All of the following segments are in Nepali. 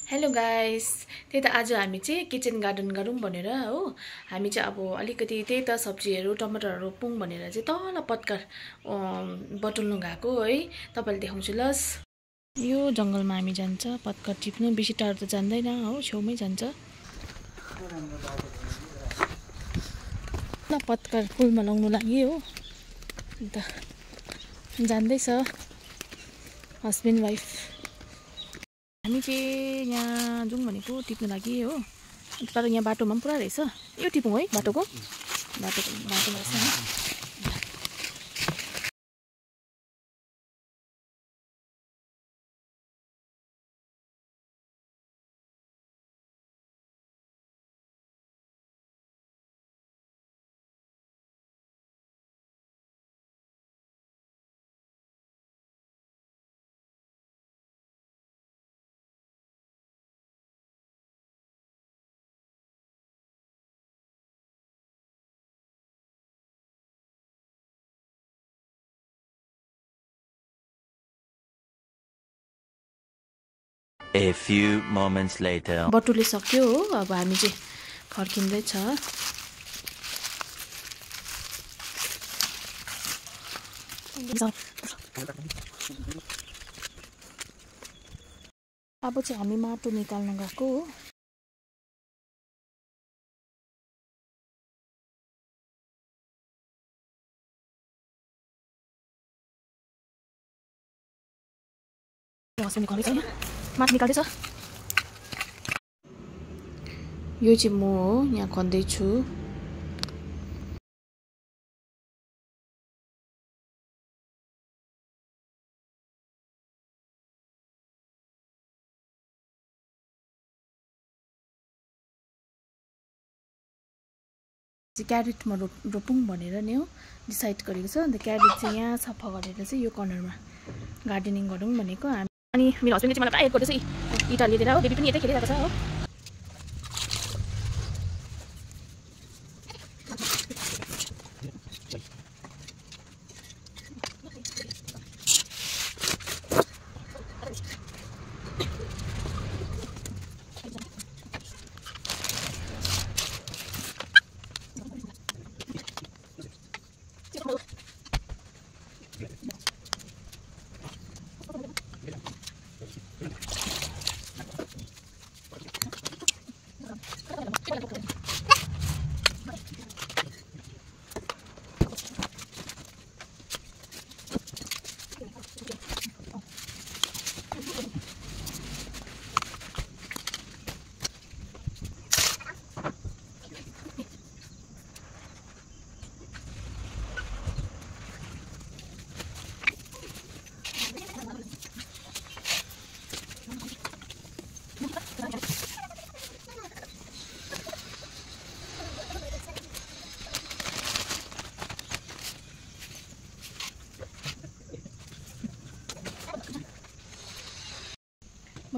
Hello guys. त्यही त आज हामी चाहिँ किचन गार्डन गरौँ भनेर हो। हामी चाहिँ अब अलिकति त्यही त सब्जीहरू टमाटरहरू रोपौँ भनेर चाहिँ तल पत्कर बटुल्नु गएको है। तपाईलाई देखाउँछु लस। यो जङ्गलमा हामी जान्छ पत्कर टिप्नु, बेसी टाढो त जान्दैन हो, छेउमै जान्छ। ल पत्कर फुलमा लाउनु लागि हो। अन्त जान्दैछ हस्बेन्ड वाइफ। हामी चाहिँ यहाँ जाउँ भनेको टिप्नु लागि हो। तर यहाँ बाटोमा पनि पुरा रहेछ। यो टिपौँ है बाटोमा रहेछ है। A few moments later. बटुले सक्यो हो। अब हामी चाहिँ फर्किँदैछ। अब चाहिँ हामी माटो निकाल्न गएको हो। माटो निकाल्दैछ। यो चाहिँ म हो, यहाँ खन्दैछु। क्यारेटमा रोपौँ भनेर नि हो डिसाइड गरेको छ। अन्त क्यारेट चाहिँ यहाँ सफा गरेर चाहिँ यो कर्नरमा गार्डनिङ गरौँ भनेको हामी। अनि मेरो हस्बेन्डले चाहिँ मलाई पुरा हेल्प गर्दैछ। इँटा लिएर हो, बेबी पनि यतै खेलिरहेको छ हो।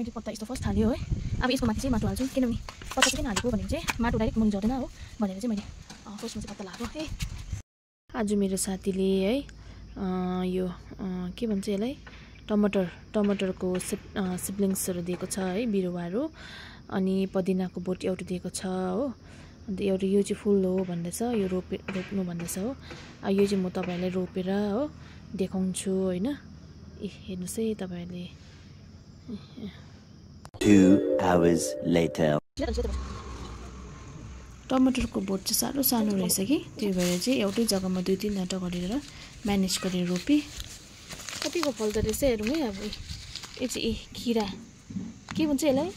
मैले पत्ता यस्तो फर्स्ट हाल्यो है। अब यसको माथि चाहिँ माटो हाल्छु, किनभने पत्ता चाहिँ किन हालेको भने चाहिँ माटो डाइरेक्ट मुनि झर्दैन हो भनेर चाहिँ मैले फर्स्टमा चाहिँ पत्ता लगाएको है। आज मेरो साथीले है यो के भन्छ यसलाई टमाटरको सिब्लिङ्सहरू दिएको छ है, बिरुवाहरू। अनि पुदिनाको बोट एउटा दिएको छ हो। अन्त एउटा यो चाहिँ फुल हो भन्दैछ, यो रोप्नु भन्दैछ हो। यो चाहिँ म तपाईँहरूलाई रोपेर हो देखाउँछु होइन। हेर्नुहोस् है तपाईँहरूले। 2 hours later. टमाटरको बोट चाहिँ साह्रो सानो रहेछ कि, त्यही भएर चाहिँ एउटै जग्गामा 2-3वटा गरेर म्यानेज गरेर रोपेँ। कतिको फल्दो रहेछ हेरौँ है। अब यो चाहिँ खिरा के भन्छ यसलाई,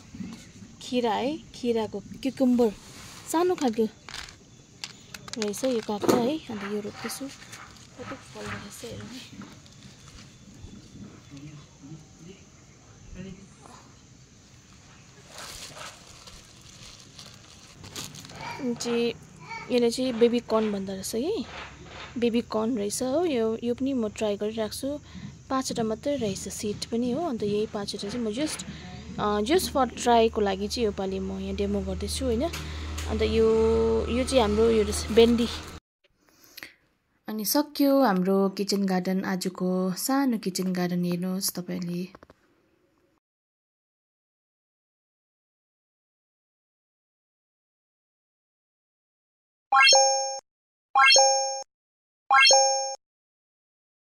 खिरा है। खिराको क्युकुम्बर सानो खालको रहेछ यो काँक्रा है। अन्त यो रोप्दैछु, कतिको फल्दो रहेछ हेरौँ है। यसले चाहिँ बेबी कर्न भन्दो रहेछ कि, बेबी कर्न रहेछ हो। यो पनि म ट्राई गरिरहेको छु। 5वटा मात्रै रहेछ सिड पनि हो। अन्त यही 5वटा चाहिँ म जस्ट फर ट्राईको लागि चाहिँ योपालि म यहाँ डेमो गर्दैछु होइन। अन्त यो चाहिँ हाम्रो यो भेन्डी। अनि सक्यो हाम्रो किचन गार्डन, आजको सानो किचन गार्डन। हेर्नुहोस् तपाईँले।